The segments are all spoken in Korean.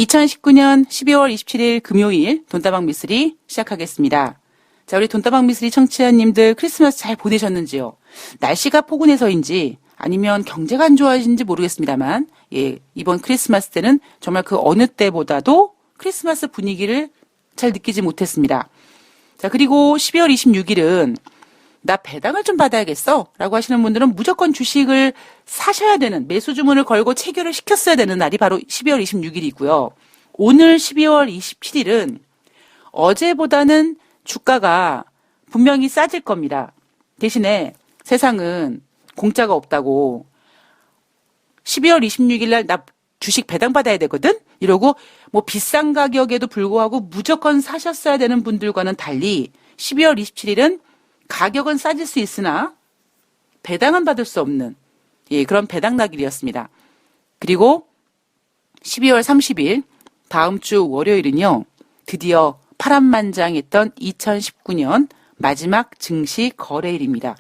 2019년 12월 27일 금요일 돈다방 미쓰리 시작하겠습니다. 자, 우리 돈다방 미쓰리 청취자님들 크리스마스 잘 보내셨는지요? 날씨가 포근해서인지 아니면 경제가 안 좋아진지 모르겠습니다만, 이번 크리스마스 때는 정말 그 어느 때보다도 크리스마스 분위기를 잘 느끼지 못했습니다. 자, 그리고 12월 26일은 나 배당을 좀 받아야겠어 라고 하시는 분들은 무조건 주식을 사셔야 되는, 매수 주문을 걸고 체결을 시켰어야 되는 날이 바로 12월 26일이고요. 오늘 12월 27일은 어제보다는 주가가 분명히 싸질 겁니다. 대신에 세상은 공짜가 없다고 12월 26일 날 나 주식 배당 받아야 되거든? 이러고 뭐 비싼 가격에도 불구하고 무조건 사셨어야 되는 분들과는 달리 12월 27일은 가격은 싸질 수 있으나 배당은 받을 수 없는 그런 배당 날일이었습니다. 그리고 12월 30일 다음 주 월요일은요. 드디어 파란만장했던 2019년 마지막 증시 거래일입니다.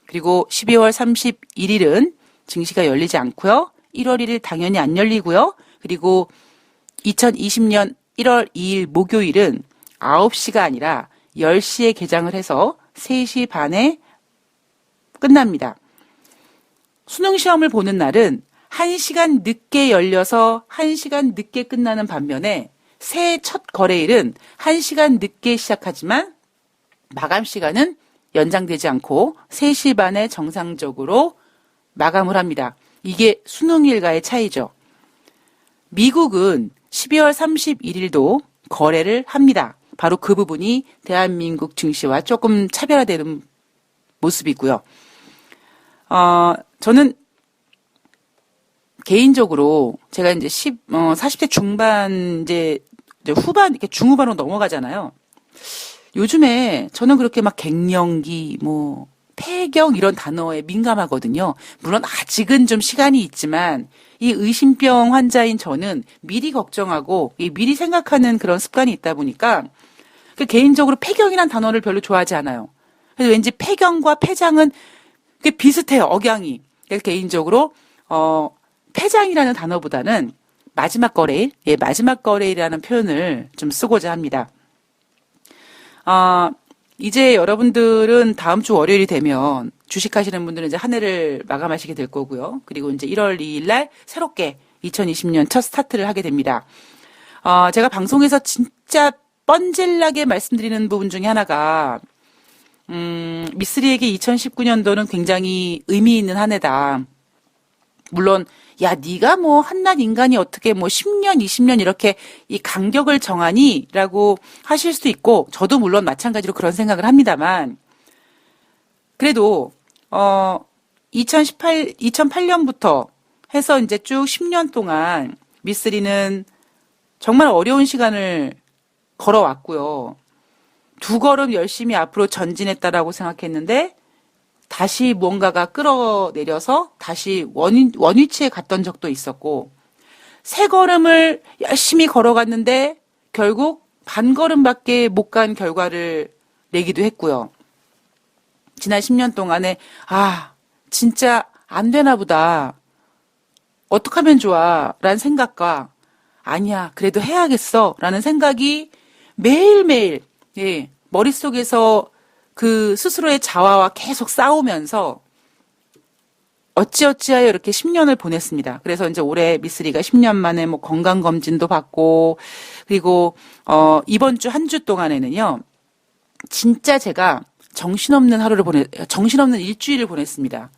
그리고 12월 31일은 증시가 열리지 않고요. 1월 1일 당연히 안 열리고요. 그리고 2020년 1월 2일 목요일은 9시가 아니라 10시에 개장을 해서 3시 반에 끝납니다. 수능시험을 보는 날은 1시간 늦게 열려서 1시간 늦게 끝나는 반면에 새해 첫 거래일은 1시간 늦게 시작하지만 마감 시간은 연장되지 않고 3시 반에 정상적으로 마감을 합니다. 이게 수능일과의 차이죠. 미국은 12월 31일도 거래를 합니다. 바로 그 부분이 대한민국 증시와 조금 차별화되는 모습이고요. 저는 개인적으로 제가 이제 40대 중반 이제 후반 이렇게 중후반으로 넘어가잖아요. 요즘에 저는 그렇게 막 갱년기 폐경 이런 단어에 민감하거든요. 물론 아직은 좀 시간이 있지만 이 의심병 환자인 저는 미리 걱정하고 미리 생각하는 그런 습관이 있다 보니까 개인적으로 폐경이란 단어를 별로 좋아하지 않아요. 그래서 왠지 폐경과 폐장은 비슷해요, 억양이. 그래서 개인적으로 폐장이라는 단어보다는 마지막 거래일, 마지막 거래일이라는 표현을 좀 쓰고자 합니다. 이제 여러분들은 다음 주 월요일이 되면 주식하시는 분들은 이제 한 해를 마감하시게 될 거고요. 그리고 이제 1월 2일 날 새롭게 2020년 첫 스타트를 하게 됩니다. 제가 방송에서 진짜 뻔질나게 말씀드리는 부분 중에 하나가 미쓰리에게 2019년도는 굉장히 의미 있는 한 해다. 물론 야 네가 한낱 인간이 어떻게 10년 20년 이렇게 이 간격을 정하니? 라고 하실 수도 있고 저도 물론 마찬가지로 그런 생각을 합니다만 그래도 2008년부터 해서 이제 쭉 10년 동안 미쓰리는 정말 어려운 시간을 걸어왔고요. 두 걸음 열심히 앞으로 전진했다라고 생각했는데 다시 무언가가 끌어내려서 다시 원위치에 갔던 적도 있었고 세 걸음을 열심히 걸어갔는데 결국 반 걸음밖에 못 간 결과를 내기도 했고요. 지난 10년 동안에 진짜 안 되나 보다. 어떻게 하면 좋아? 라는 생각과 아니야 그래도 해야겠어 라는 생각이 매일매일 머릿속에서 그 스스로의 자아와 계속 싸우면서 어찌어찌하여 이렇게 10년을 보냈습니다. 그래서 이제 올해 미쓰리가 10년 만에 건강검진도 받고 그리고 이번 주 한 주 동안에는요 진짜 제가 정신없는 일주일을 보냈습니다.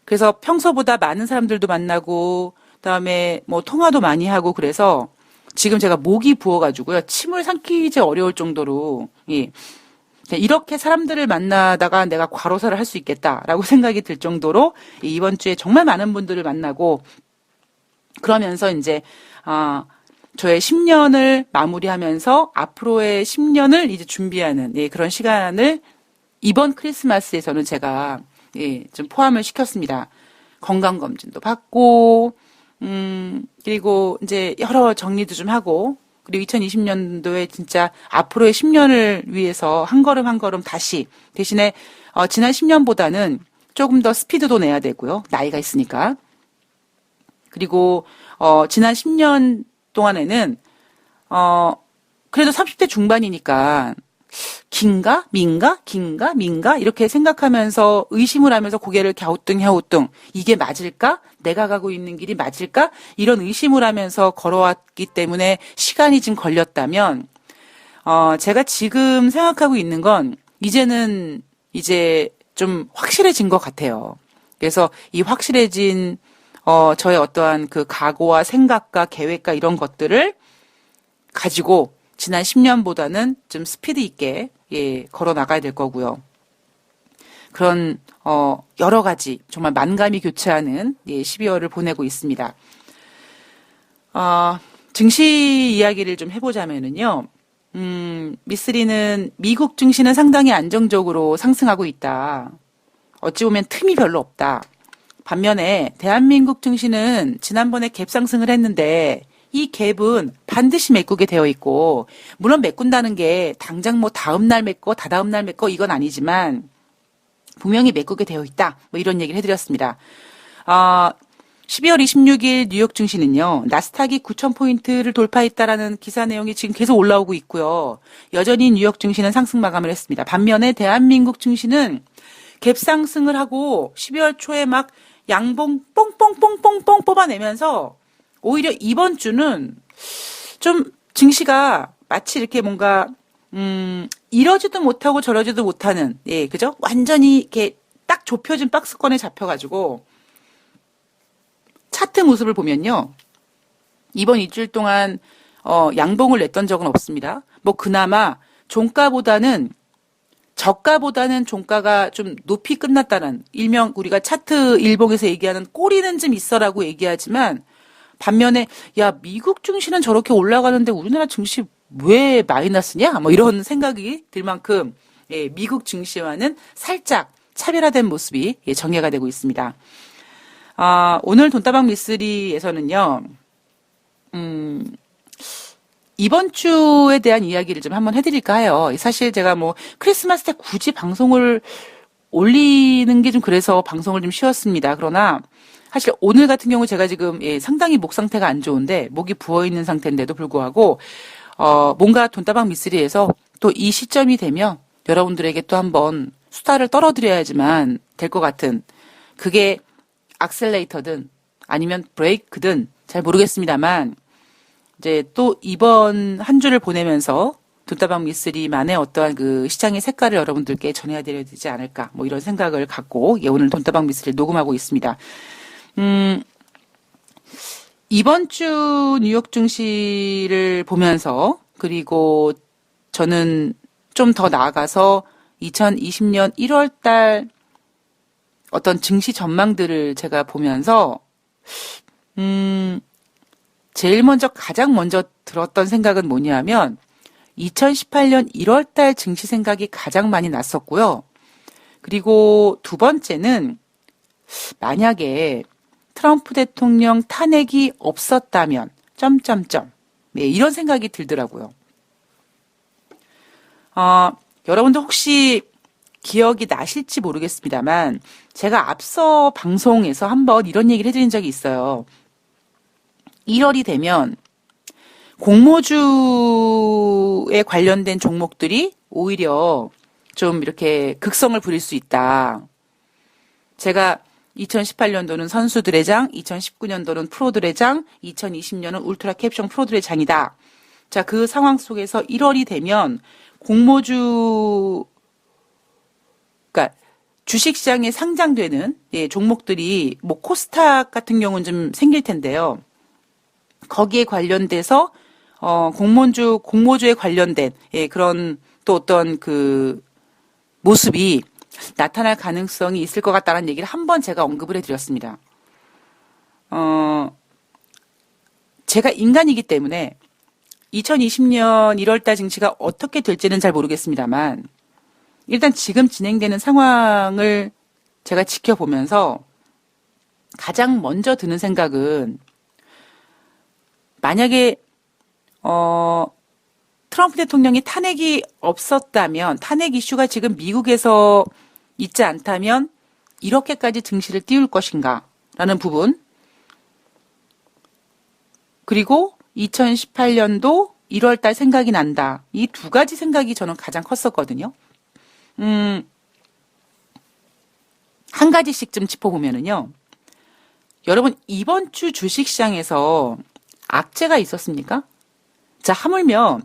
그래서 평소보다 많은 사람들도 만나고 그다음에 통화도 많이 하고 그래서 지금 제가 목이 부어가지고요 침을 삼키기 어려울 정도로 이렇게 사람들을 만나다가 내가 과로사를 할 수 있겠다라고 생각이 들 정도로 이번 주에 정말 많은 분들을 만나고 그러면서 이제 저의 10년을 마무리하면서 앞으로의 10년을 이제 준비하는 그런 시간을 이번 크리스마스에서는 제가 좀 포함을 시켰습니다. 건강검진도 받고 그리고 이제 여러 정리도 좀 하고 그리고 2020년도에 진짜 앞으로의 10년을 위해서 한 걸음 한 걸음 다시 대신에 지난 10년보다는 조금 더 스피드도 내야 되고요. 나이가 있으니까. 그리고 지난 10년 동안에는 그래도 30대 중반이니까 긴가? 민가? 긴가? 민가? 이렇게 생각하면서 의심을 하면서 고개를 갸우뚱 이게 맞을까? 내가 가고 있는 길이 맞을까? 이런 의심을 하면서 걸어왔기 때문에 시간이 좀 걸렸다면 제가 지금 생각하고 있는 건 이제는 이제 좀 확실해진 것 같아요. 그래서 이 확실해진 저의 어떠한 그 각오와 생각과 계획과 이런 것들을 가지고 지난 10년보다는 좀 스피드 있게 걸어 나가야 될 거고요. 그런 여러 가지 정말 만감이 교차하는 12월을 보내고 있습니다. 증시 이야기를 좀 해보자면은요. 미쓰리는 미국 증시는 상당히 안정적으로 상승하고 있다. 어찌 보면 틈이 별로 없다. 반면에 대한민국 증시는 지난번에 갭 상승을 했는데 이 갭은 반드시 메꾸게 되어 있고, 물론 메꾼다는 게 당장 뭐 다음날 메꿔, 다다음날 메꿔 이건 아니지만 분명히 메꾸게 되어 있다. 뭐 이런 얘기를 해드렸습니다. 12월 26일 뉴욕 증시는요, 나스닥이 9,000포인트를 돌파했다라는 기사 내용이 지금 계속 올라오고 있고요. 여전히 뉴욕 증시는 상승 마감을 했습니다. 반면에 대한민국 증시는 갭 상승을 하고 12월 초에 막 양봉 뽕뽕뽕뽕뽕 뽑아내면서 오히려 이번 주는 좀 증시가 마치 이렇게 뭔가 이러지도 못하고 저러지도 못하는, 그죠? 완전히 이렇게 딱 좁혀진 박스권에 잡혀가지고 차트 모습을 보면요, 이번 일주일 동안 양봉을 냈던 적은 없습니다. 뭐 그나마 저가보다는 종가가 좀 높이 끝났다는, 일명 우리가 차트 일봉에서 얘기하는 꼬리는 좀 있어라고 얘기하지만, 반면에 야, 미국 증시는 저렇게 올라가는데 우리나라 증시 왜 마이너스냐? 뭐 이런 생각이 들 만큼 미국 증시와는 살짝 차별화된 모습이 정리가 되고 있습니다. 오늘 돈다방 미쓰리에서는요, 이번 주에 대한 이야기를 좀 한번 해드릴까 해요. 사실 제가 뭐 크리스마스 때 굳이 방송을 올리는 게 좀 그래서 방송을 좀 쉬었습니다. 그러나 사실 오늘 같은 경우 제가 지금 상당히 목 상태가 안 좋은데, 목이 부어있는 상태인데도 불구하고 뭔가 돈다방 미쓰리에서 또 이 시점이 되면 여러분들에게 또 한번 수다를 떨어드려야지만 될 것 같은, 그게 악셀레이터든 아니면 브레이크든 잘 모르겠습니다만, 이제 또 이번 한 주를 보내면서 돈다방 미쓰리만의 어떠한 그 시장의 색깔을 여러분들께 전해야 되지 않을까, 뭐 이런 생각을 갖고 오늘 돈다방 미쓰리를 녹음하고 있습니다. 이번 주 뉴욕 증시를 보면서, 그리고 저는 좀 더 나아가서 2020년 1월 달 어떤 증시 전망들을 제가 보면서 가장 먼저 들었던 생각은 뭐냐면 2018년 1월 달 증시 생각이 가장 많이 났었고요. 그리고 두 번째는 만약에 트럼프 대통령 탄핵이 없었다면 이런 생각이 들더라고요. 여러분들 혹시 기억이 나실지 모르겠습니다만, 제가 앞서 방송에서 한번 이런 얘기를 해드린 적이 있어요. 1월이 되면 공모주에 관련된 종목들이 오히려 좀 이렇게 극성을 부릴 수 있다. 제가 2018년도는 선수들의 장, 2019년도는 프로들의 장, 2020년은 울트라 캡션 프로들의 장이다. 자, 그 상황 속에서 1월이 되면 그러니까 주식시장에 상장되는 종목들이 뭐 코스닥 같은 경우는 좀 생길 텐데요. 거기에 관련돼서 공모주에 관련된 그런 또 어떤 그 모습이 나타날 가능성이 있을 것 같다는 얘기를 한번 제가 언급을 해드렸습니다. 제가 인간이기 때문에 2020년 1월달 증시가 어떻게 될지는 잘 모르겠습니다만, 일단 지금 진행되는 상황을 제가 지켜보면서 가장 먼저 드는 생각은, 만약에 트럼프 대통령이 탄핵이 없었다면, 탄핵 이슈가 지금 미국에서 있지 않다면 이렇게까지 증시를 띄울 것인가 라는 부분, 그리고 2018년도 1월 달 생각이 난다. 이 두 가지 생각이 저는 가장 컸었거든요. 한 가지씩 좀 짚어보면은요. 여러분, 이번 주 주식시장에서 악재가 있었습니까? 자, 하물며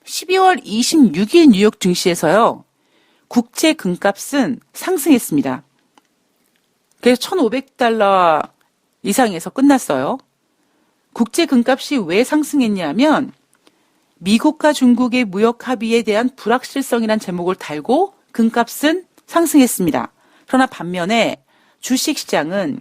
12월 26일 뉴욕 증시에서요. 국제 금값은 상승했습니다. 그래서 1,500달러 이상에서 끝났어요. 국제 금값이 왜 상승했냐면 미국과 중국의 무역 합의에 대한 불확실성이란 제목을 달고 금값은 상승했습니다. 그러나 반면에 주식시장은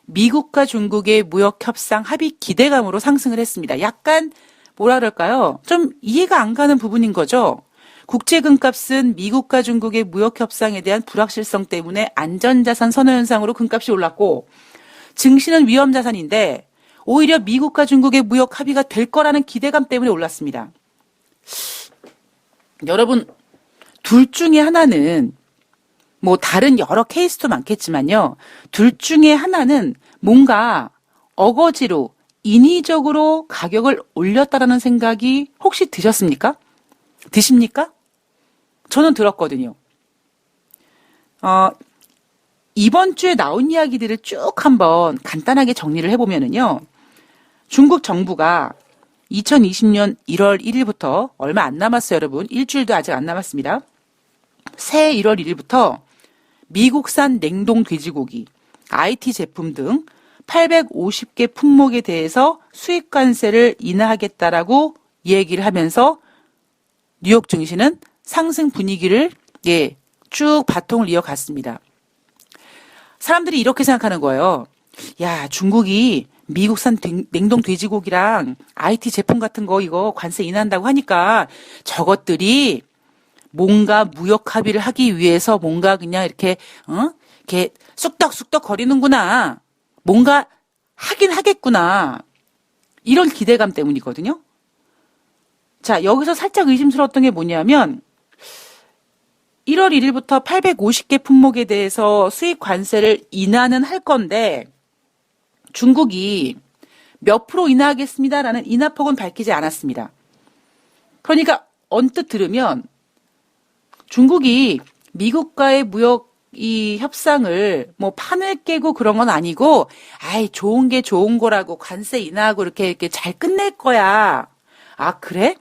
미국과 중국의 무역 협상 합의 기대감으로 상승을 했습니다. 약간 뭐라 그럴까요? 좀 이해가 안 가는 부분인 거죠. 국제 금값은 미국과 중국의 무역 협상에 대한 불확실성 때문에 안전자산 선호 현상으로 금값이 올랐고 증시는 위험자산인데 오히려 미국과 중국의 무역 합의가 될 거라는 기대감 때문에 올랐습니다. 여러분, 둘 중에 하나는 뭐 다른 여러 케이스도 많겠지만요. 둘 중에 하나는 뭔가 어거지로 인위적으로 가격을 올렸다라는 생각이 혹시 드셨습니까? 드십니까? 저는 들었거든요. 이번 주에 나온 이야기들을 쭉 한번 간단하게 정리를 해보면은요. 중국 정부가 2020년 1월 1일부터 얼마 안 남았어요, 여러분. 일주일도 아직 안 남았습니다. 새해 1월 1일부터 미국산 냉동 돼지고기, IT 제품 등 850개 품목에 대해서 수입 관세를 인하하겠다라고 얘기를 하면서 뉴욕 증시는 상승 분위기를 쭉 바통을 이어갔습니다. 사람들이 이렇게 생각하는 거예요. 야, 중국이 미국산 냉동 돼지고기랑 IT 제품 같은 거 이거 관세 인하한다고 하니까 저것들이 뭔가 무역 합의를 하기 위해서 뭔가 그냥 이렇게 쑥덕쑥덕 거리는구나. 뭔가 하긴 하겠구나. 이런 기대감 때문이거든요. 자, 여기서 살짝 의심스러웠던 게 뭐냐면 1월 1일부터 850개 품목에 대해서 수입 관세를 인하는 할 건데 중국이 몇 프로 인하하겠습니다라는 인하폭은 밝히지 않았습니다. 그러니까 언뜻 들으면 중국이 미국과의 무역 이 협상을 뭐 판을 깨고 그런 건 아니고 아이 좋은 게 좋은 거라고 관세 인하하고 이렇게 잘 끝낼 거야. 아, 그래?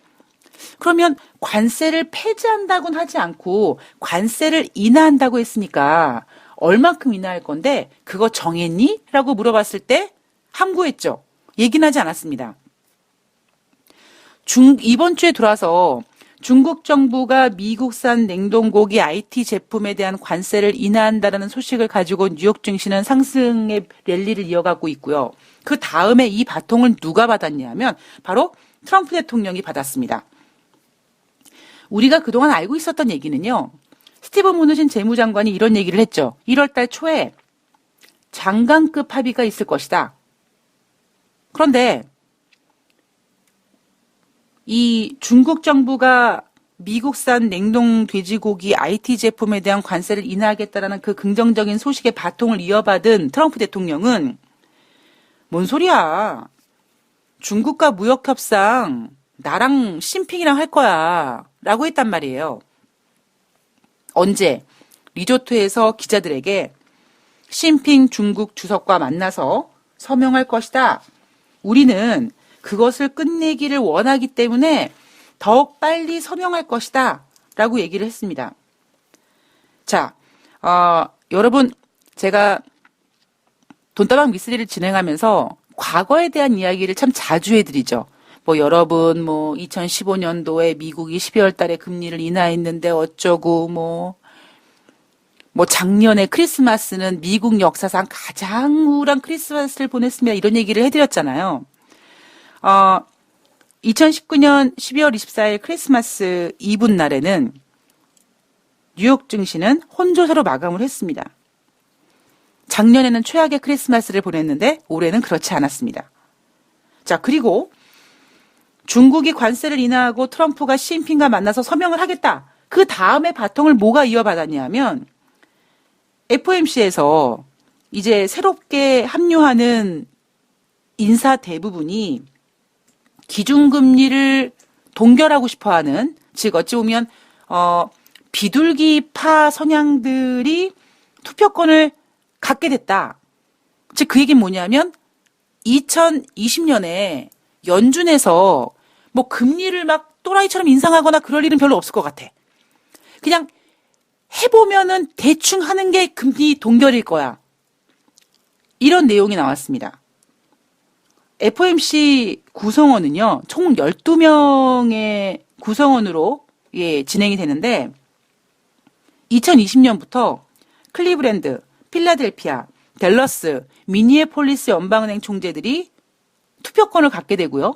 그러면 관세를 폐지한다고는 하지 않고 관세를 인하한다고 했으니까 얼만큼 인하할 건데 그거 정했니? 라고 물어봤을 때 함구했죠. 얘기는 하지 않았습니다. 이번 주에 들어와서 중국 정부가 미국산 냉동고기 IT 제품에 대한 관세를 인하한다는 소식을 가지고 뉴욕 증시는 상승의 랠리를 이어가고 있고요. 그 다음에 이 바통을 누가 받았냐면 바로 트럼프 대통령이 받았습니다. 우리가 그동안 알고 있었던 얘기는요. 스티븐 무누신 재무장관이 이런 얘기를 했죠. 1월 달 초에 장관급 합의가 있을 것이다. 그런데 이 중국 정부가 미국산 냉동 돼지고기 IT 제품에 대한 관세를 인하하겠다라는 그 긍정적인 소식의 바통을 이어받은 트럼프 대통령은 뭔 소리야. 중국과 무역 협상 나랑 시진핑이랑 할 거야. 라고 했단 말이에요. 언제? 리조트에서 기자들에게 시진핑 중국 주석과 만나서 서명할 것이다. 우리는 그것을 끝내기를 원하기 때문에 더욱 빨리 서명할 것이다. 라고 얘기를 했습니다. 자, 여러분, 제가 돈다방 미스리를 진행하면서 과거에 대한 이야기를 참 자주 해드리죠. 여러분, 2015년도에 미국이 12월 달에 금리를 인하했는데 어쩌고, 작년에 크리스마스는 미국 역사상 가장 우울한 크리스마스를 보냈습니다. 이런 얘기를 해드렸잖아요. 2019년 12월 24일 크리스마스 이브 날에는 뉴욕 증시는 혼조세로 마감을 했습니다. 작년에는 최악의 크리스마스를 보냈는데 올해는 그렇지 않았습니다. 자, 그리고 중국이 관세를 인하하고 트럼프가 시진핑과 만나서 서명을 하겠다. 그 다음에 바통을 뭐가 이어받았냐면 FOMC에서 이제 새롭게 합류하는 인사 대부분이 기준금리를 동결하고 싶어하는, 즉 어찌 보면 비둘기파 성향들이 투표권을 갖게 됐다. 즉 그 얘기는 뭐냐면 2020년에 연준에서 뭐 금리를 막 또라이처럼 인상하거나 그럴 일은 별로 없을 것 같아. 그냥 해보면은 대충 하는 게 금리 동결일 거야. 이런 내용이 나왔습니다. FOMC 구성원은요, 총 12명의 구성원으로 진행이 되는데, 2020년부터 클리브랜드, 필라델피아, 댈러스, 미니애폴리스 연방은행 총재들이 투표권을 갖게 되고요.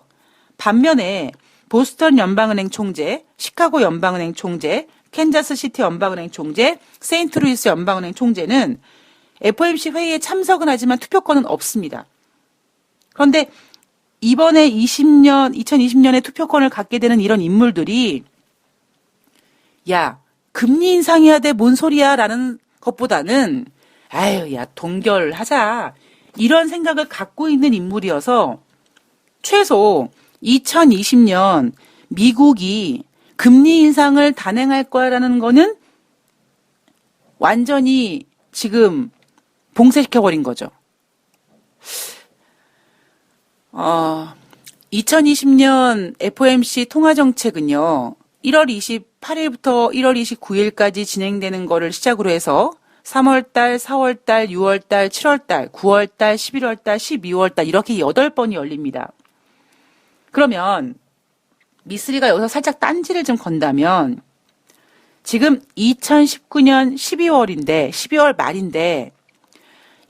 반면에 보스턴 연방은행 총재, 시카고 연방은행 총재, 캔자스시티 연방은행 총재, 세인트루이스 연방은행 총재는 FOMC 회의에 참석은 하지만 투표권은 없습니다. 그런데 이번에 2020년에 투표권을 갖게 되는 이런 인물들이 야, 금리 인상해야 돼, 뭔 소리야 라는 것보다는 아유, 야, 동결하자 이런 생각을 갖고 있는 인물이어서 최소 2020년 미국이 금리 인상을 단행할 거라는 거는 완전히 지금 봉쇄시켜버린 거죠. 2020년 FOMC 통화정책은요, 1월 28일부터 1월 29일까지 진행되는 거를 시작으로 해서 3월달, 4월달, 6월달, 7월달, 9월달, 11월달, 12월달 이렇게 8번이 열립니다. 그러면 미쓰리가 여기서 살짝 딴지를 좀 건다면 지금 2019년 12월인데 12월 말인데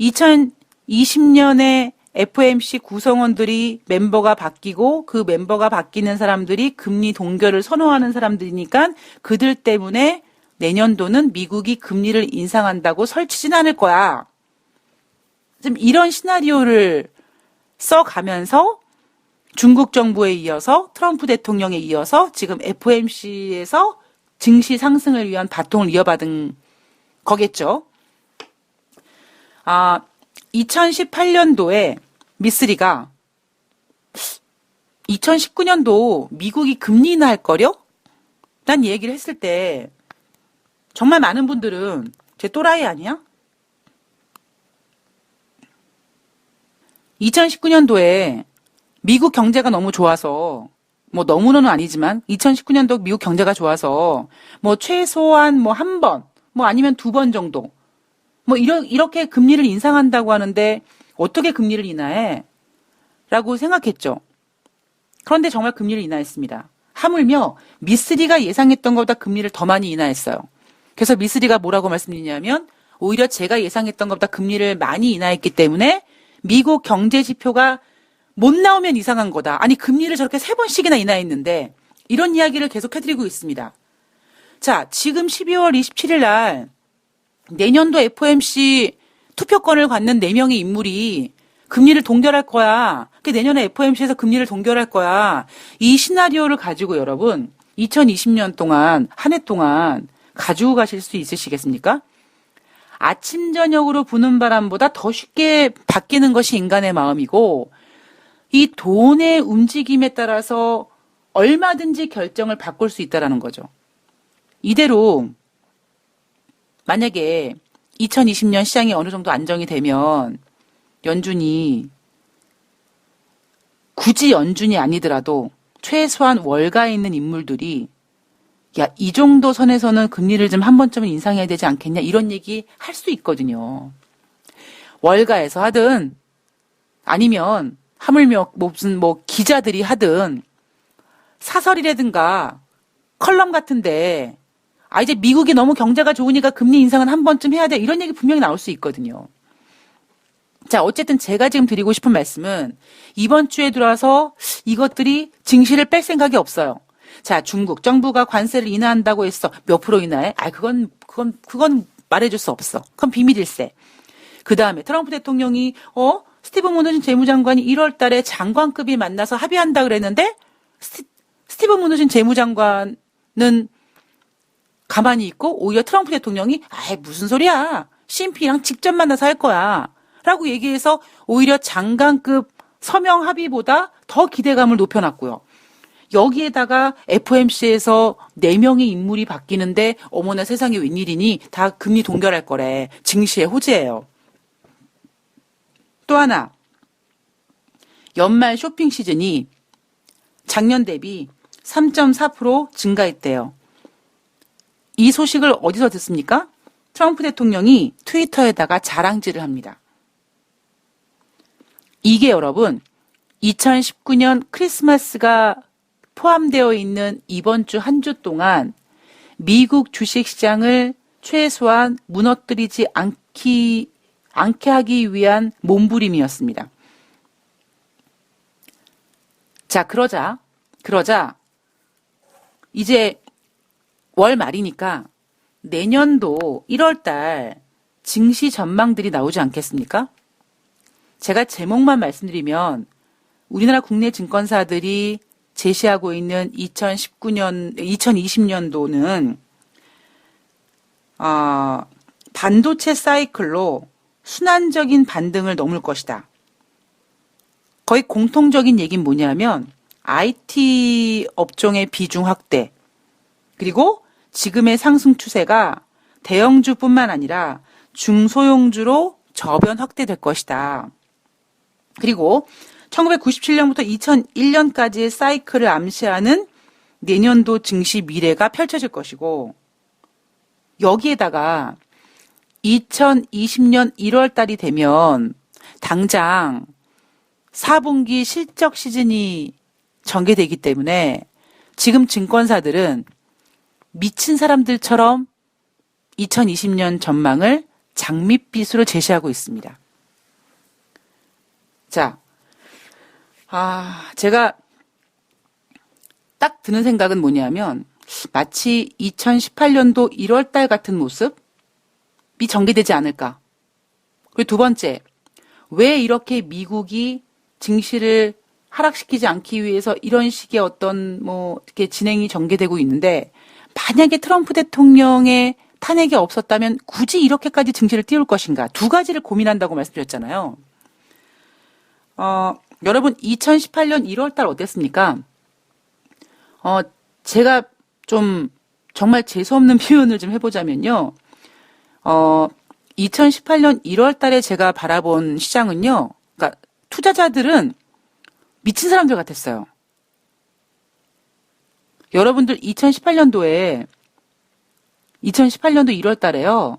2020년에 FOMC 구성원들이 멤버가 바뀌고 그 멤버가 바뀌는 사람들이 금리 동결을 선호하는 사람들이니까 그들 때문에 내년도는 미국이 금리를 인상한다고 설치진 않을 거야. 지금 이런 시나리오를 써가면서 중국 정부에 이어서 트럼프 대통령에 이어서 지금 FOMC에서 증시 상승을 위한 바통을 이어받은 거겠죠. 2018년도에 미쓰리가 2019년도 미국이 금리 인하할 거려? 난 얘기를 했을 때 정말 많은 분들은 쟤 또라이 아니야? 2019년도에 미국 경제가 너무 좋아서 뭐 너무는 아니지만 2019년도 미국 경제가 좋아서 뭐 최소한 뭐 한 번, 뭐 아니면 2번 정도 뭐 이렇게 금리를 인상한다고 하는데 어떻게 금리를 인하해? 라고 생각했죠. 그런데 정말 금리를 인하했습니다. 하물며 미쓰리가 예상했던 것보다 금리를 더 많이 인하했어요. 그래서 미쓰리가 뭐라고 말씀드리냐면 오히려 제가 예상했던 것보다 금리를 많이 인하했기 때문에 미국 경제 지표가 못 나오면 이상한 거다. 아니 금리를 저렇게 3번씩이나 인하했는데 이런 이야기를 계속 해드리고 있습니다. 자, 지금 12월 27일 날 내년도 FOMC 투표권을 갖는 4명의 인물이 금리를 동결할 거야. 내년에 FOMC에서 금리를 동결할 거야. 이 시나리오를 가지고 여러분 2020년 동안 한 해 동안 가지고 가실 수 있으시겠습니까? 아침 저녁으로 부는 바람보다 더 쉽게 바뀌는 것이 인간의 마음이고 이 돈의 움직임에 따라서 얼마든지 결정을 바꿀 수 있다는 거죠. 이대로 만약에 2020년 시장이 어느 정도 안정이 되면 연준이 굳이 연준이 아니더라도 최소한 월가에 있는 인물들이 야, 이 정도 선에서는 금리를 좀 한 번쯤은 인상해야 되지 않겠냐 이런 얘기 할 수 있거든요. 월가에서 하든 아니면 하물며 무슨 뭐 기자들이 하든 사설이라든가 컬럼 같은데 이제 미국이 너무 경제가 좋으니까 금리 인상은 한 번쯤 해야 돼 이런 얘기 분명히 나올 수 있거든요. 자, 어쨌든 제가 지금 드리고 싶은 말씀은 이번 주에 들어와서 이것들이 증시를 뺄 생각이 없어요. 자, 중국 정부가 관세를 인하한다고 했어. 몇 프로 인하해? 그건 말해줄 수 없어. 그건 비밀일세. 그 다음에 트럼프 대통령이 스티브 무누친 재무장관이 1월 달에 장관급이 만나서 합의한다 그랬는데 스티브 무누친 재무장관은 가만히 있고 오히려 트럼프 대통령이 무슨 소리야. CNP랑 직접 만나서 할 거야. 라고 얘기해서 오히려 장관급 서명 합의보다 더 기대감을 높여놨고요. 여기에다가 FOMC에서 4명의 인물이 바뀌는데 어머나 세상에 웬일이니 다 금리 동결할 거래. 증시의 호재예요. 또 하나, 연말 쇼핑 시즌이 작년 대비 3.4% 증가했대요. 이 소식을 어디서 듣습니까? 트럼프 대통령이 트위터에다가 자랑질을 합니다. 이게 여러분 2019년 크리스마스가 포함되어 있는 이번 주 한 주 동안 미국 주식시장을 최소한 무너뜨리지 않게 하기 위한 몸부림이었습니다. 자, 그러자 이제 월 말이니까 내년도 1월 달 증시 전망들이 나오지 않겠습니까? 제가 제목만 말씀드리면 우리나라 국내 증권사들이 제시하고 있는 2020년도는 반도체 사이클로 순환적인 반등을 넘을 것이다. 거의 공통적인 얘기는 뭐냐면 IT 업종의 비중 확대, 그리고 지금의 상승 추세가 대형주뿐만 아니라 중소형주로 저변 확대될 것이다. 그리고 1997년부터 2001년까지의 사이클을 암시하는 내년도 증시 미래가 펼쳐질 것이고, 여기에다가 2020년 1월 달이 되면 당장 4분기 실적 시즌이 전개되기 때문에 지금 증권사들은 미친 사람들처럼 2020년 전망을 장밋빛으로 제시하고 있습니다. 자, 제가 딱 드는 생각은 뭐냐면 마치 2018년도 1월 달 같은 모습이 전개되지 않을까. 그리고 두 번째, 왜 이렇게 미국이 증시를 하락시키지 않기 위해서 이런 식의 어떤 이렇게 진행이 전개되고 있는데, 만약에 트럼프 대통령의 탄핵이 없었다면 굳이 이렇게까지 증시를 띄울 것인가? 두 가지를 고민한다고 말씀드렸잖아요. 여러분 2018년 1월 달 어땠습니까? 제가 좀 정말 재수없는 표현을 좀 해보자면요. 2018년 1월 달에 제가 바라본 시장은요. 그러니까 투자자들은 미친 사람들 같았어요. 여러분들 2018년도 1월 달에요.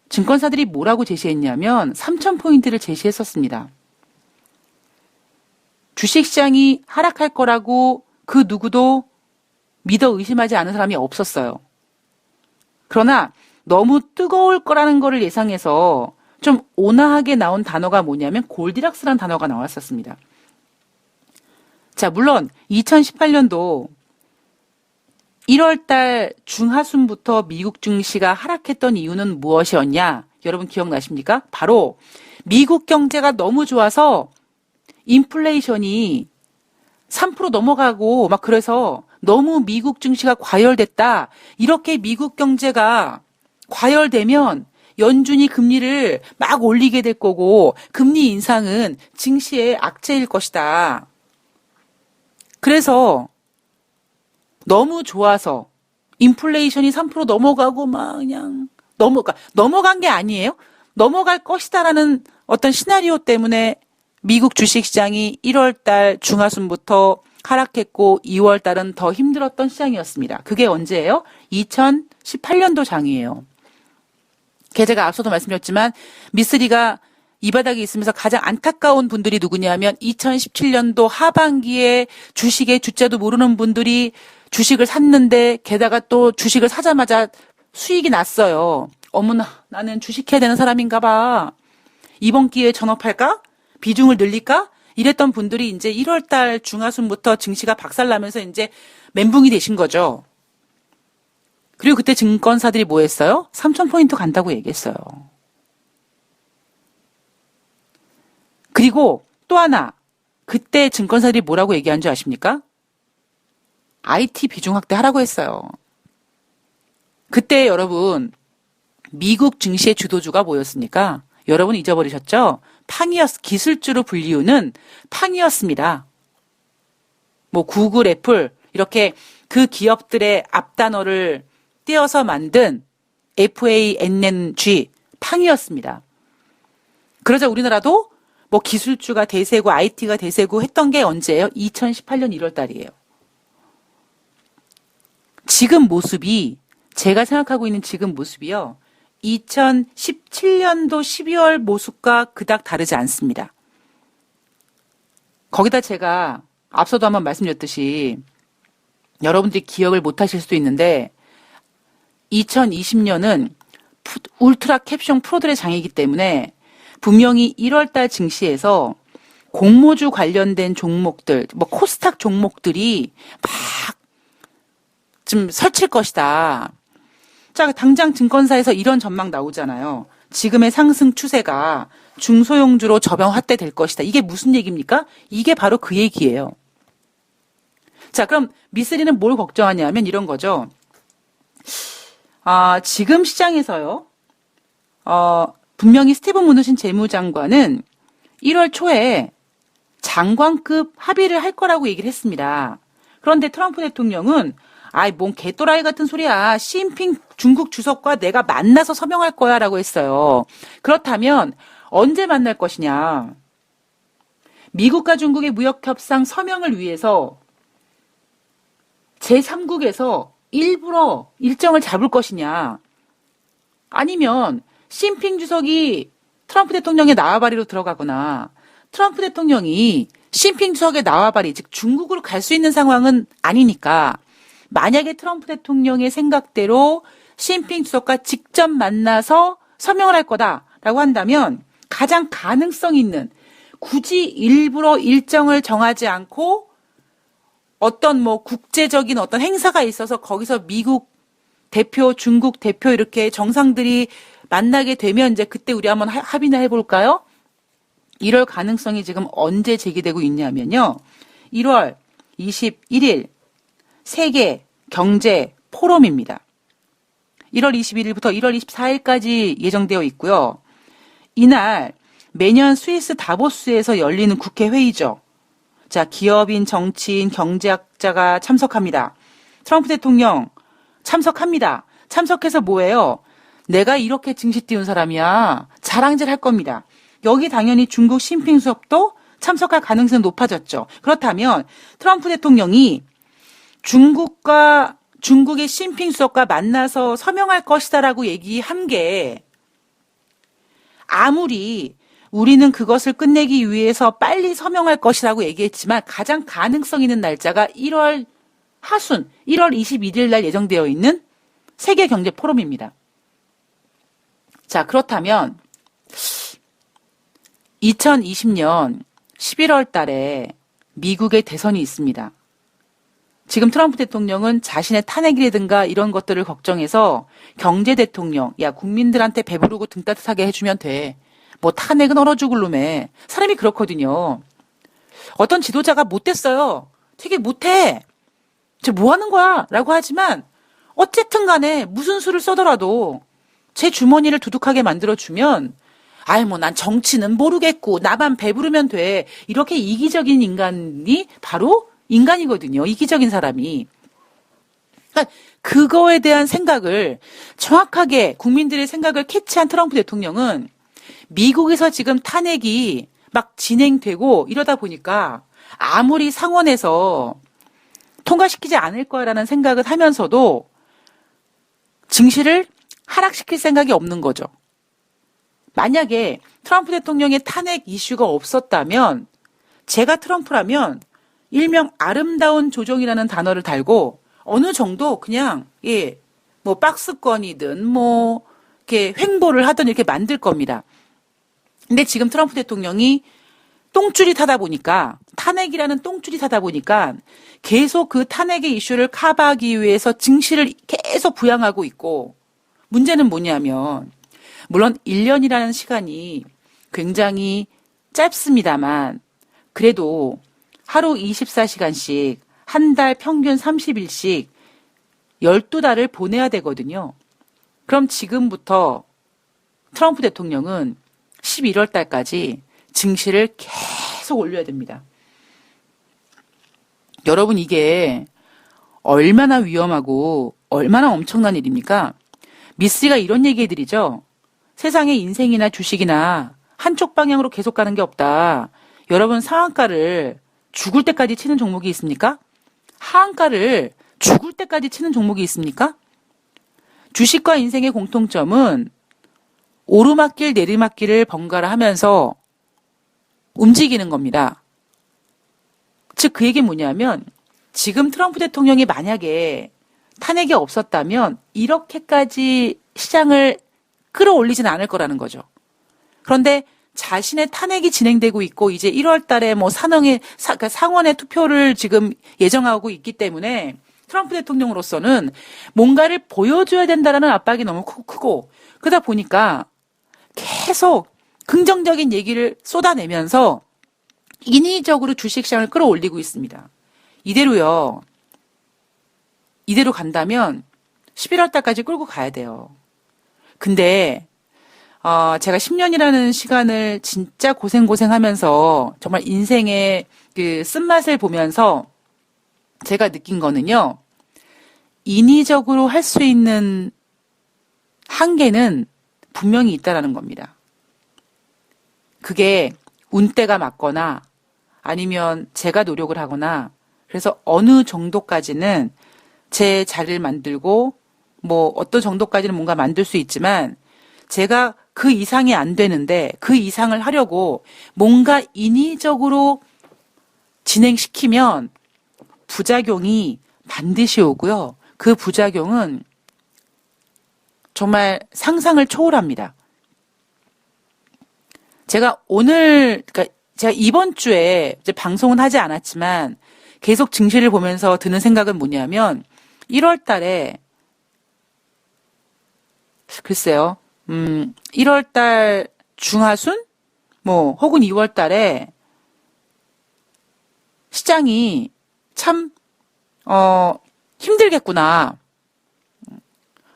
증권사들이 뭐라고 제시했냐면 3,000포인트를 제시했었습니다. 주식시장이 하락할 거라고 그 누구도 믿어 의심하지 않은 사람이 없었어요. 그러나 너무 뜨거울 거라는 거를 예상해서 좀 온화하게 나온 단어가 뭐냐면 골디락스라는 단어가 나왔었습니다. 자, 물론 2018년도 1월 달 중하순부터 미국 증시가 하락했던 이유는 무엇이었냐? 여러분 기억나십니까? 바로 미국 경제가 너무 좋아서 인플레이션이 3% 넘어가고 막 그래서 너무 미국 증시가 과열됐다. 이렇게 미국 경제가 과열되면 연준이 금리를 막 올리게 될 거고 금리 인상은 증시의 악재일 것이다. 그래서 너무 좋아서 인플레이션이 3% 넘어가고 막 그냥 넘어간 게 아니에요. 넘어갈 것이다라는 어떤 시나리오 때문에 미국 주식시장이 1월 달 중하순부터 하락했고 2월 달은 더 힘들었던 시장이었습니다. 그게 언제예요? 2018년도 장이에요. 제가 앞서도 말씀드렸지만 미쓰리가 이 바닥에 있으면서 가장 안타까운 분들이 누구냐면 2017년도 하반기에 주식의 주자도 모르는 분들이 주식을 샀는데 게다가 또 주식을 사자마자 수익이 났어요. 어머나 나는 주식해야 되는 사람인가 봐. 이번 기회에 전업할까? 비중을 늘릴까? 이랬던 분들이 이제 1월 달 중하순부터 증시가 박살나면서 이제 멘붕이 되신 거죠. 그리고 그때 증권사들이 뭐 했어요? 3,000포인트 간다고 얘기했어요. 그리고 또 하나, 그때 증권사들이 뭐라고 얘기한 줄 아십니까? IT 비중 확대하라고 했어요. 그때 여러분, 미국 증시의 주도주가 뭐였습니까? 여러분 잊어버리셨죠? 기술주로 불리우는 팡이었습니다. 뭐 구글, 애플 이렇게 그 기업들의 앞단어를 띄어서 만든 FANNG 팡이었습니다. 그러자 우리나라도 뭐 기술주가 대세고 IT가 대세고 했던 게 언제예요? 2018년 1월 달이에요. 지금 모습이 제가 생각하고 있는 지금 모습이요. 2017년도 12월 모습과 그닥 다르지 않습니다. 거기다 제가 앞서도 한번 말씀드렸듯이 여러분들이 기억을 못 하실 수도 있는데 2020년은 울트라 캡숑 프로들의 장이기 때문에 분명히 1월달 증시에서 공모주 관련된 종목들, 뭐 코스닥 종목들이 막 좀 설칠 것이다. 자, 당장 증권사에서 이런 전망 나오잖아요. 지금의 상승 추세가 중소형주로 저병 확대될 것이다. 이게 무슨 얘기입니까? 이게 바로 그 얘기예요. 자, 그럼 미쓰리는 뭘 걱정하냐면 이런 거죠. 지금 시장에서요. 분명히 스티븐 무누신 재무장관은 1월 초에 장관급 합의를 할 거라고 얘기를 했습니다. 그런데 트럼프 대통령은 뭔 개또라이 같은 소리야. 시진핑 중국 주석과 내가 만나서 서명할 거야 라고 했어요. 그렇다면 언제 만날 것이냐. 미국과 중국의 무역협상 서명을 위해서 제3국에서 일부러 일정을 잡을 것이냐. 아니면 시진핑 주석이 트럼프 대통령의 나와바리로 들어가거나 트럼프 대통령이 시진핑 주석의 나와바리, 즉 중국으로 갈 수 있는 상황은 아니니까 만약에 트럼프 대통령의 생각대로 시진핑 주석과 직접 만나서 서명을 할 거다라고 한다면 가장 가능성 있는 굳이 일부러 일정을 정하지 않고 어떤 뭐 국제적인 어떤 행사가 있어서 거기서 미국 대표, 중국 대표 이렇게 정상들이 만나게 되면 이제 그때 우리 한번 합의나 해볼까요? 이럴 가능성이 지금 언제 제기되고 있냐면요. 1월 21일 세계 경제 포럼입니다. 1월 21일부터 1월 24일까지 예정되어 있고요. 이날 매년 스위스 다보스에서 열리는 국회 회의죠. 자, 기업인, 정치인, 경제학자가 참석합니다. 트럼프 대통령 참석합니다. 참석해서 뭐예요? 내가 이렇게 증시 띄운 사람이야. 자랑질 할 겁니다. 여기 당연히 중국 시진핑 수석도 참석할 가능성이 높아졌죠. 그렇다면 트럼프 대통령이 중국의 시진핑 수석과 만나서 서명할 것이다라고 얘기한 게 아무리 우리는 그것을 끝내기 위해서 빨리 서명할 것이라고 얘기했지만 가장 가능성 있는 날짜가 1월 하순, 1월 21일 날 예정되어 있는 세계경제 포럼입니다. 자, 그렇다면 2020년 11월 달에 미국의 대선이 있습니다. 지금 트럼프 대통령은 자신의 탄핵이라든가 이런 것들을 걱정해서 경제 대통령, 야, 국민들한테 배부르고 등 따뜻하게 해주면 돼. 뭐 탄핵은 얼어 죽을 놈에. 사람이 그렇거든요. 어떤 지도자가 못됐어요. 되게 못해. 쟤 뭐 하는 거야? 라고 하지만 어쨌든 간에 무슨 수를 써더라도 제 주머니를 두둑하게 만들어주면 뭐 난 정치는 모르겠고 나만 배부르면 돼. 이렇게 이기적인 인간이 바로 인간이거든요. 이기적인 사람이. 그러니까 그거에 대한 생각을 정확하게 국민들의 생각을 캐치한 트럼프 대통령은 미국에서 지금 탄핵이 막 진행되고 이러다 보니까 아무리 상원에서 통과시키지 않을 거라는 생각을 하면서도 증시를 하락시킬 생각이 없는 거죠. 만약에 트럼프 대통령의 탄핵 이슈가 없었다면 제가 트럼프라면 일명 아름다운 조정이라는 단어를 달고 어느 정도 그냥 뭐 박스권이든 뭐 이렇게 횡보를 하든 이렇게 만들 겁니다. 근데 지금 트럼프 대통령이 똥줄이 타다 보니까 탄핵이라는 똥줄이 타다 보니까 계속 그 탄핵의 이슈를 커버하기 위해서 증시를 계속 부양하고 있고 문제는 뭐냐면 물론 1년이라는 시간이 굉장히 짧습니다만 그래도 하루 24시간씩 한 달 평균 30일씩 12달을 보내야 되거든요. 그럼 지금부터 트럼프 대통령은 11월 달까지 증시를 계속 올려야 됩니다. 여러분, 이게 얼마나 위험하고 얼마나 엄청난 일입니까? 미쓰리가 이런 얘기 해드리죠. 세상에 인생이나 주식이나 한쪽 방향으로 계속 가는 게 없다. 여러분, 상한가를 죽을 때까지 치는 종목이 있습니까? 하한가를 죽을 때까지 치는 종목이 있습니까? 주식과 인생의 공통점은 오르막길 내리막길을 번갈아 하면서 움직이는 겁니다. 즉, 그 얘기는 뭐냐면 지금 트럼프 대통령이 만약에 탄핵이 없었다면 이렇게까지 시장을 끌어올리진 않을 거라는 거죠. 그런데 자신의 탄핵이 진행되고 있고 이제 1월 달에 뭐 그러니까 상원의 투표를 지금 예정하고 있기 때문에 트럼프 대통령으로서는 뭔가를 보여줘야 된다라는 압박이 너무 크고 그러다 보니까 계속 긍정적인 얘기를 쏟아내면서 인위적으로 주식시장을 끌어올리고 있습니다. 이대로 간다면 11월 달까지 끌고 가야 돼요. 근데 제가 10년이라는 시간을 진짜 고생하면서 정말 인생의 그 쓴맛을 보면서 제가 느낀 거는요. 인위적으로 할 수 있는 한계는 분명히 있다라는 겁니다. 그게 운때가 맞거나 아니면 제가 노력을 하거나 그래서 어느 정도까지는 제 자리를 만들고 뭐 어떤 정도까지는 뭔가 만들 수 있지만 제가 그 이상이 안 되는데 그 이상을 하려고 뭔가 인위적으로 진행시키면 부작용이 반드시 오고요. 그 부작용은 정말 상상을 초월합니다. 제가 이번 주에 이제 방송은 하지 않았지만 계속 증시를 보면서 드는 생각은 뭐냐면 1월 달에 글쎄요. 1월 달 중하순? 뭐 혹은 2월 달에 시장이 참 힘들겠구나.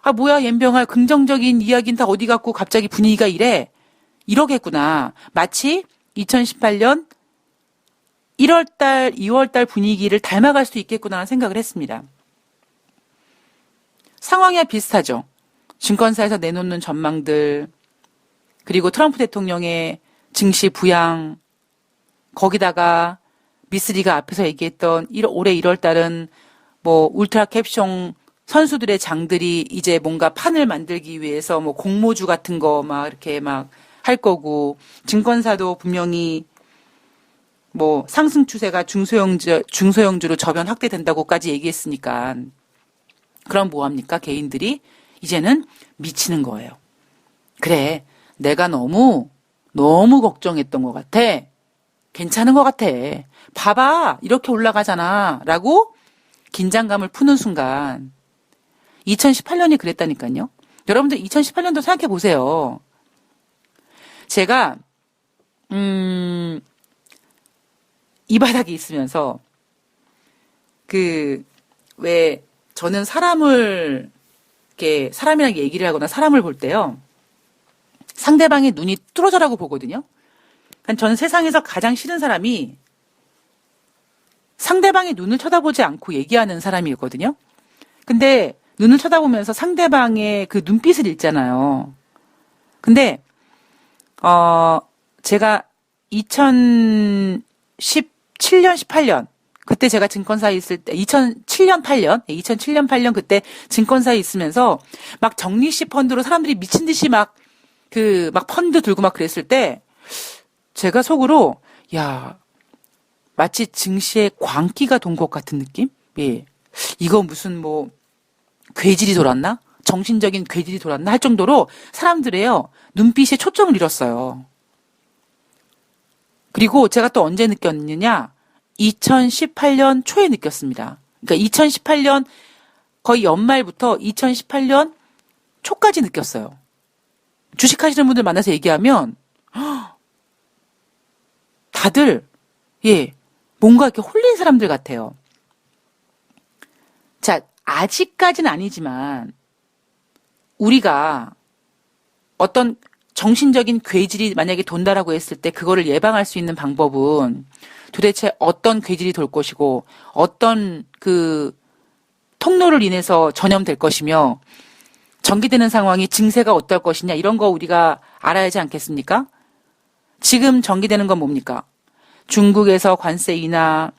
아, 뭐야, 옌병아, 긍정적인 이야기는 다 어디 갔고 갑자기 분위기가 이래? 이러겠구나. 마치 2018년 1월 달, 2월 달 분위기를 닮아갈 수 있겠구나 생각을 했습니다. 상황이야 비슷하죠. 증권사에서 내놓는 전망들, 그리고 트럼프 대통령의 증시 부양, 거기다가 미쓰리가 앞에서 얘기했던 올해 1월 달은 뭐 울트라 캡숑 선수들의 장들이 이제 뭔가 판을 만들기 위해서 뭐 공모주 같은 거 막 이렇게 막 할 거고, 증권사도 분명히 뭐 상승 추세가 중소형주로 저변 확대된다고까지 얘기했으니까. 그럼 뭐합니까? 개인들이 이제는 미치는 거예요. 그래, 내가 너무 걱정했던 것 같아. 괜찮은 것 같아. 봐봐, 이렇게 올라가잖아. 라고 긴장감을 푸는 순간 2018년이 그랬다니까요. 여러분들 2018년도 생각해 보세요. 제가 이 바닥에 있으면서 왜 저는 사람이랑 얘기를 하거나 사람을 볼 때요. 상대방의 눈이 뚫어져라고 보거든요. 그러니까 저는 세상에서 가장 싫은 사람이 상대방의 눈을 쳐다보지 않고 얘기하는 사람이거든요. 근데 눈을 쳐다보면서 상대방의 그 눈빛을 읽잖아요. 근데 제가 2017년, 18년 그때 제가 증권사에 있을 때 2007년, 8년 그때 증권사에 있으면서 막 적립식 펀드로 사람들이 미친 듯이 막 펀드 들고 막 그랬을 때 제가 속으로 야, 마치 증시에 광기가 돈 것 같은 느낌? 예. 이거 무슨 뭐 괴질이 돌았나? 정신적인 괴질이 돌았나? 할 정도로 사람들의요, 눈빛에 초점을 잃었어요. 그리고 제가 또 언제 느꼈느냐? 2018년 초에 느꼈습니다. 그러니까 2018년 거의 연말부터 2018년 초까지 느꼈어요. 주식하시는 분들 만나서 얘기하면 다들 뭔가 이렇게 홀린 사람들 같아요. 자, 아직까지는 아니지만 우리가 어떤 정신적인 괴질이 만약에 돈다라고 했을 때 그거를 예방할 수 있는 방법은 도대체 어떤 괴질이 돌 것이고 어떤 그 통로를 인해서 전염될 것이며 전개되는 상황이 증세가 어떨 것이냐 이런 거 우리가 알아야 하지 않겠습니까? 지금 전개되는 건 뭡니까? 중국에서 관세 인하,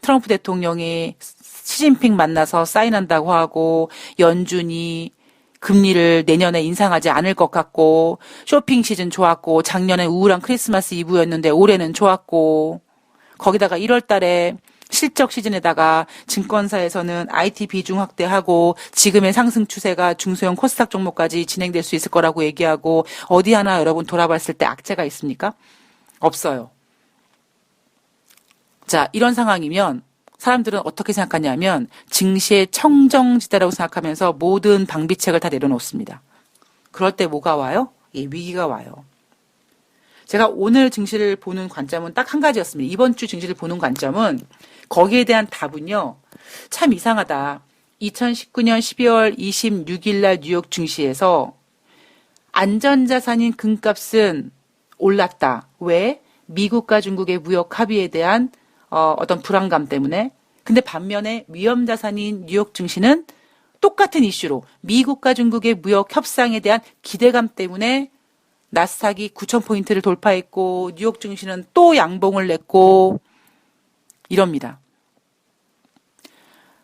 트럼프 대통령이 시진핑 만나서 사인한다고 하고 연준이 금리를 내년에 인상하지 않을 것 같고 쇼핑 시즌 좋았고 작년에 우울한 크리스마스 이브였는데 올해는 좋았고 거기다가 1월 달에 실적 시즌에다가 증권사에서는 IT 비중 확대하고 지금의 상승 추세가 중소형 코스닥 종목까지 진행될 수 있을 거라고 얘기하고 어디 하나 여러분 돌아봤을 때 악재가 있습니까? 없어요. 자, 이런 상황이면 사람들은 어떻게 생각하냐면 증시의 청정지대라고 생각하면서 모든 방비책을 다 내려놓습니다. 그럴 때 뭐가 와요? 예, 위기가 와요. 제가 오늘 증시를 보는 관점은 딱 한 가지였습니다. 이번 주 증시를 보는 관점은 거기에 대한 답은요. 참 이상하다. 2019년 12월 26일 날 뉴욕 증시에서 안전자산인 금값은 올랐다. 왜? 미국과 중국의 무역 합의에 대한 어떤 불안감 때문에. 근데 반면에 위험자산인 뉴욕 증시는 똑같은 이슈로 미국과 중국의 무역 협상에 대한 기대감 때문에 나스닥이 9,000포인트를 돌파했고 뉴욕 증시는 또 양봉을 냈고 이럽니다.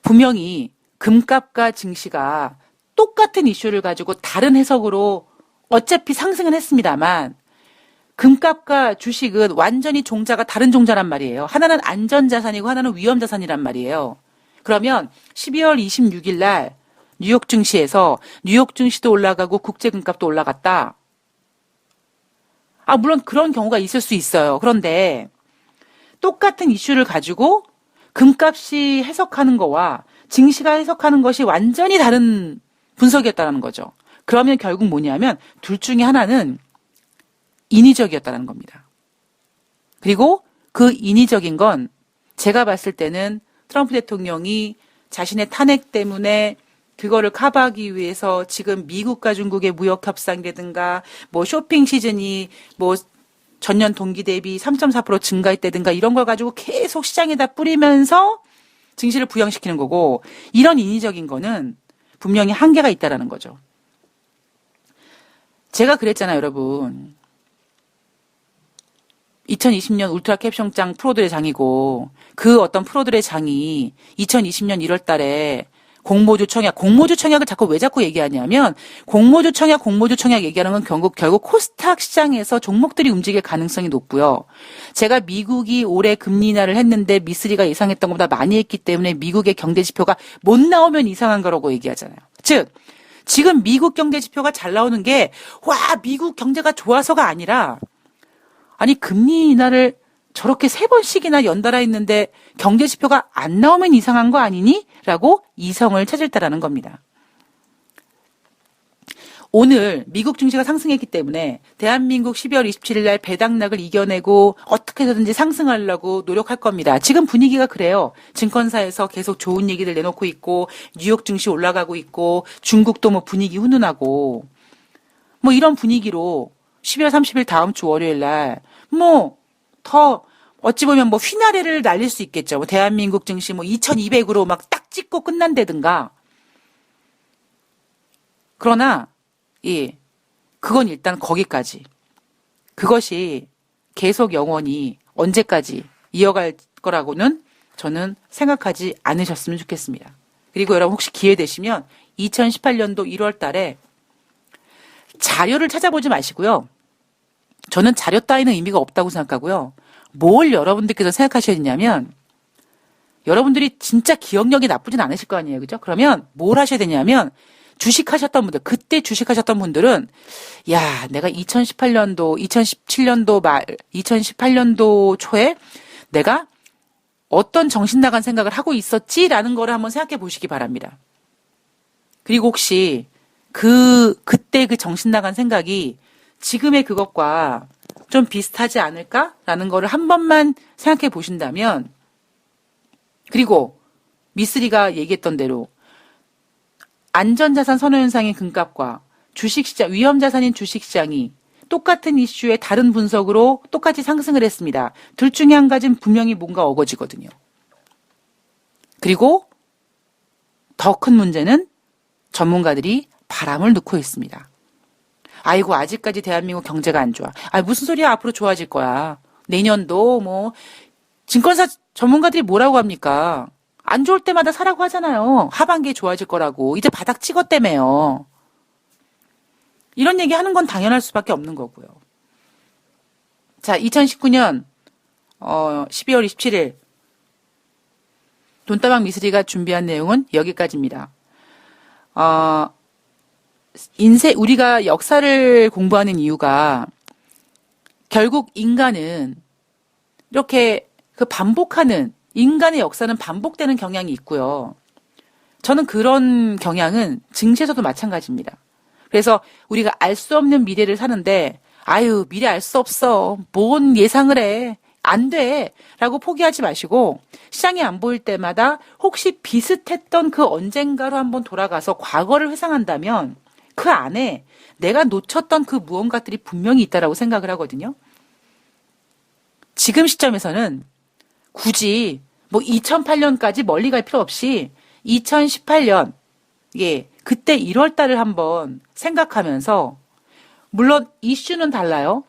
분명히 금값과 증시가 똑같은 이슈를 가지고 다른 해석으로 어차피 상승은 했습니다만 금값과 주식은 완전히 종자가 다른 종자란 말이에요. 하나는 안전자산이고 하나는 위험자산이란 말이에요. 그러면 12월 26일 날 뉴욕 증시에서 뉴욕 증시도 올라가고 국제금값도 올라갔다. 물론 그런 경우가 있을 수 있어요. 그런데 똑같은 이슈를 가지고 금값이 해석하는 거와 증시가 해석하는 것이 완전히 다른 분석이었다는 거죠. 그러면 결국 뭐냐면 둘 중에 하나는 인위적이었다는 겁니다. 그리고 그 인위적인 건 제가 봤을 때는 트럼프 대통령이 자신의 탄핵 때문에 그거를 커버하기 위해서 지금 미국과 중국의 무역 협상이라든가 뭐 쇼핑 시즌이 뭐 전년 동기 대비 3.4% 증가했다든가 이런 걸 가지고 계속 시장에다 뿌리면서 증시를 부양시키는 거고 이런 인위적인 거는 분명히 한계가 있다라는 거죠. 제가 그랬잖아요, 여러분. 2020년 울트라 캡션장 프로들의 장이고 그 어떤 프로들의 장이 2020년 1월 달에 공모주 청약을 왜 자꾸 얘기하냐면 공모주 청약 얘기하는 건 결국 코스닥 시장에서 종목들이 움직일 가능성이 높고요. 제가 미국이 올해 금리 인하를 했는데 미쓰리가 예상했던 것보다 많이 했기 때문에 미국의 경제 지표가 못 나오면 이상한 거라고 얘기하잖아요. 즉 지금 미국 경제 지표가 잘 나오는 게 미국 경제가 좋아서가 아니라 아니 금리 인하를 저렇게 3번씩이나 연달아 했는데 경제 지표가 안 나오면 이상한 거 아니니? 라고 이성을 찾을 때라는 겁니다. 오늘 미국 증시가 상승했기 때문에 대한민국 12월 27일 날 배당락을 이겨내고 어떻게 해서든지 상승하려고 노력할 겁니다. 지금 분위기가 그래요. 증권사에서 계속 좋은 얘기를 내놓고 있고 뉴욕 증시 올라가고 있고 중국도 뭐 분위기 훈훈하고 뭐 이런 분위기로 12월 30일 다음 주 월요일 날 더 어찌 보면 뭐 휘나레를 날릴 수 있겠죠. 뭐 대한민국 증시 뭐 2200으로 막 딱 찍고 끝난다든가. 그러나 그건 일단 거기까지. 그것이 계속 영원히 언제까지 이어갈 거라고는 저는 생각하지 않으셨으면 좋겠습니다. 그리고 여러분 혹시 기회 되시면 2018년도 1월 달에 자료를 찾아보지 마시고요. 저는 자료 따위는 의미가 없다고 생각하고요. 뭘 여러분들께서 생각하셔야 되냐면 여러분들이 진짜 기억력이 나쁘진 않으실 거 아니에요. 그죠? 그러면 뭘 하셔야 되냐면 주식하셨던 분들, 그때 주식하셨던 분들은 내가 2018년도, 2017년도 말, 2018년도 초에 내가 어떤 정신 나간 생각을 하고 있었지라는 거를 한번 생각해 보시기 바랍니다. 그리고 혹시 그때 그 정신 나간 생각이 지금의 그것과 좀 비슷하지 않을까라는 거를 한 번만 생각해 보신다면, 그리고 미쓰리가 얘기했던 대로 안전자산 선호 현상인 금값과 주식시장, 위험자산인 주식시장이 똑같은 이슈의 다른 분석으로 똑같이 상승을 했습니다. 둘 중에 한 가지는 분명히 뭔가 어거지거든요. 그리고 더 큰 문제는 전문가들이 바람을 넣고 있습니다. 아이고, 아직까지 대한민국 경제가 안 좋아. 아, 무슨 소리야? 앞으로 좋아질 거야. 내년도 뭐 증권사 전문가들이 뭐라고 합니까? 안 좋을 때마다 사라고 하잖아요. 하반기에 좋아질 거라고. 이제 바닥 찍었다며요. 이런 얘기 하는 건 당연할 수밖에 없는 거고요. 자, 2019년 12월 27일 돈다방 미스리가 준비한 내용은 여기까지입니다. 우리가 역사를 공부하는 이유가 결국 인간은 이렇게 반복하는, 인간의 역사는 반복되는 경향이 있고요. 저는 그런 경향은 증시에서도 마찬가지입니다. 그래서 우리가 알 수 없는 미래를 사는데, 아유, 미래 알 수 없어. 뭔 예상을 해. 안 돼. 라고 포기하지 마시고, 시장이 안 보일 때마다 혹시 비슷했던 그 언젠가로 한번 돌아가서 과거를 회상한다면, 그 안에 내가 놓쳤던 그 무언가들이 분명히 있다라고 생각을 하거든요. 지금 시점에서는 굳이 뭐 2008년까지 멀리 갈 필요 없이 2018년, 그때 1월 달을 한번 생각하면서, 물론 이슈는 달라요.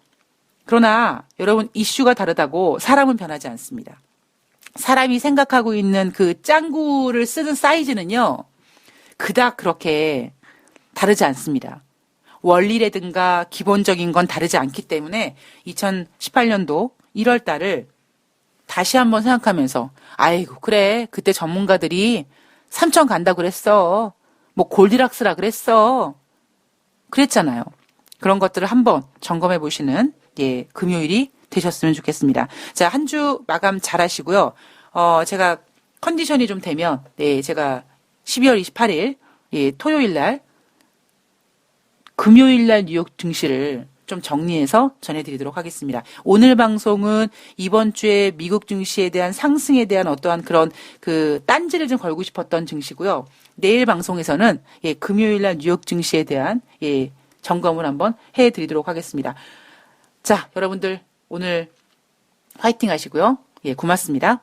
그러나 여러분, 이슈가 다르다고 사람은 변하지 않습니다. 사람이 생각하고 있는 그 짱구를 쓰는 사이즈는요, 그닥 그렇게 다르지 않습니다. 원리라든가 기본적인 건 다르지 않기 때문에 2018년도 1월 달을 다시 한번 생각하면서, 아이고, 그래. 그때 전문가들이 3천 간다 그랬어. 뭐 골디락스라 그랬어. 그랬잖아요. 그런 것들을 한번 점검해 보시는 금요일이 되셨으면 좋겠습니다. 자, 한 주 마감 잘 하시고요. 제가 컨디션이 좀 되면 제가 12월 28일 토요일 날 금요일 날 뉴욕 증시를 좀 정리해서 전해드리도록 하겠습니다. 오늘 방송은 이번 주에 미국 증시에 대한 상승에 대한 어떠한 그런 그 딴지를 좀 걸고 싶었던 증시고요. 내일 방송에서는 금요일 날 뉴욕 증시에 대한 점검을 한번 해드리도록 하겠습니다. 자, 여러분들 오늘 화이팅 하시고요. 고맙습니다.